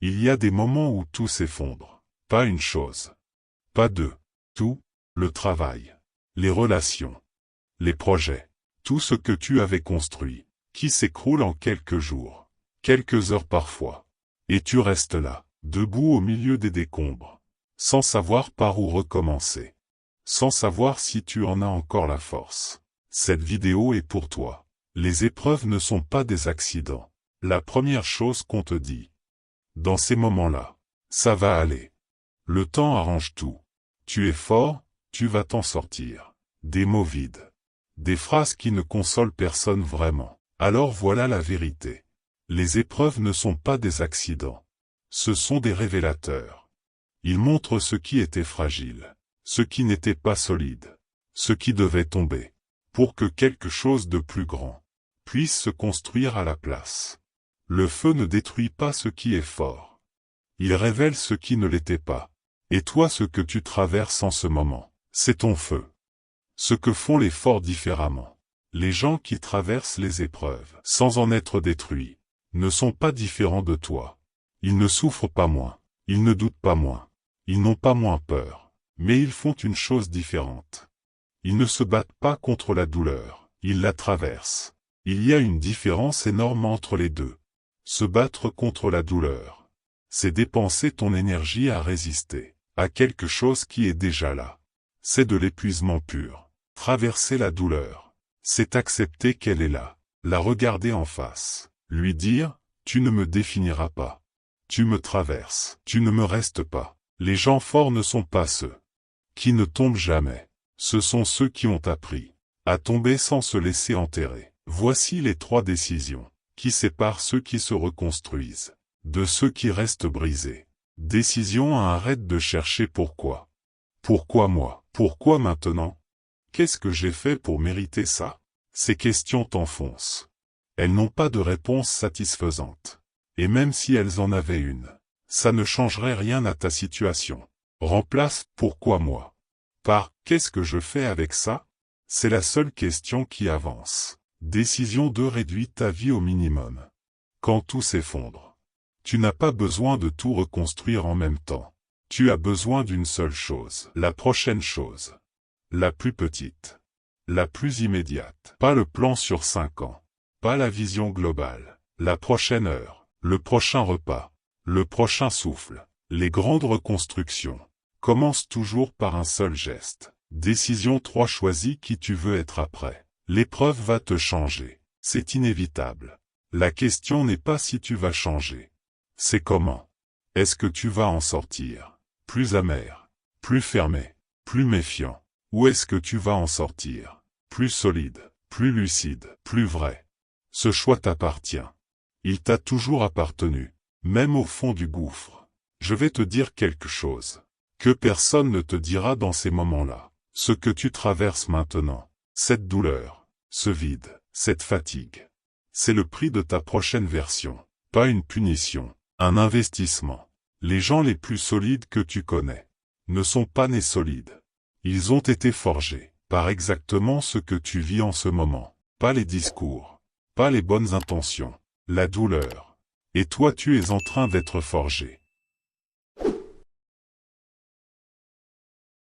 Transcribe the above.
Il y a des moments où tout s'effondre. Pas une chose. Pas deux. Tout. Le travail. Les relations. Les projets. Tout ce que tu avais construit. Qui s'écroule en quelques jours. Quelques heures parfois. Et tu restes là, debout au milieu des décombres. Sans savoir par où recommencer. Sans savoir si tu en as encore la force. Cette vidéo est pour toi. Les épreuves ne sont pas des accidents. La première chose qu'on te dit. Dans ces moments-là, ça va aller. Le temps arrange tout. Tu es fort, tu vas t'en sortir. Des mots vides. Des phrases qui ne consolent personne vraiment. Alors voilà la vérité. Les épreuves ne sont pas des accidents. Ce sont des révélateurs. Ils montrent ce qui était fragile, ce qui n'était pas solide, ce qui devait tomber, pour que quelque chose de plus grand puisse se construire à la place. Le feu ne détruit pas ce qui est fort. Il révèle ce qui ne l'était pas. Et toi, ce que tu traverses en ce moment, c'est ton feu. Ce que font les forts différemment. Les gens qui traversent les épreuves, sans en être détruits, ne sont pas différents de toi. Ils ne souffrent pas moins, ils ne doutent pas moins, ils n'ont pas moins peur, mais ils font une chose différente. Ils ne se battent pas contre la douleur, ils la traversent. Il y a une différence énorme entre les deux. Se battre contre la douleur, c'est dépenser ton énergie à résister à quelque chose qui est déjà là. C'est de l'épuisement pur. Traverser la douleur, c'est accepter qu'elle est là, la regarder en face, lui dire, tu ne me définiras pas. Tu me traverses, tu ne me restes pas. Les gens forts ne sont pas ceux qui ne tombent jamais. Ce sont ceux qui ont appris à tomber sans se laisser enterrer. Voici les 3 décisions qui séparent ceux qui se reconstruisent de ceux qui restent brisés. Décision 1. Arrête de chercher pourquoi. Pourquoi moi? Pourquoi maintenant? Qu'est-ce que j'ai fait pour mériter ça? Ces questions t'enfoncent. Elles n'ont pas de réponse satisfaisante. Et même si elles en avaient une, ça ne changerait rien à ta situation. Remplace « pourquoi moi ?» par « qu'est-ce que je fais avec ça ?» C'est la seule question qui avance. Décision 2. Réduis ta vie au minimum. Quand tout s'effondre, tu n'as pas besoin de tout reconstruire en même temps. Tu as besoin d'une seule chose. La prochaine chose. La plus petite. La plus immédiate. Pas le plan sur 5 ans. Pas la vision globale. La prochaine heure. Le prochain repas. Le prochain souffle. Les grandes reconstructions commencent toujours par un seul geste. Décision 3. Choisis qui tu veux être après. L'épreuve va te changer. C'est inévitable. La question n'est pas si tu vas changer. C'est comment. Est-ce que tu vas en sortir plus amer, plus fermé, plus méfiant? Ou est-ce que tu vas en sortir plus solide, plus lucide, plus vrai? Ce choix t'appartient. Il t'a toujours appartenu, même au fond du gouffre. Je vais te dire quelque chose que personne ne te dira dans ces moments-là. Ce que tu traverses maintenant, cette douleur, ce vide, cette fatigue, c'est le prix de ta prochaine version. Pas une punition, un investissement. Les gens les plus solides que tu connais ne sont pas nés solides. Ils ont été forgés par exactement ce que tu vis en ce moment. Pas les discours, pas les bonnes intentions, la douleur. Et toi tu es en train d'être forgé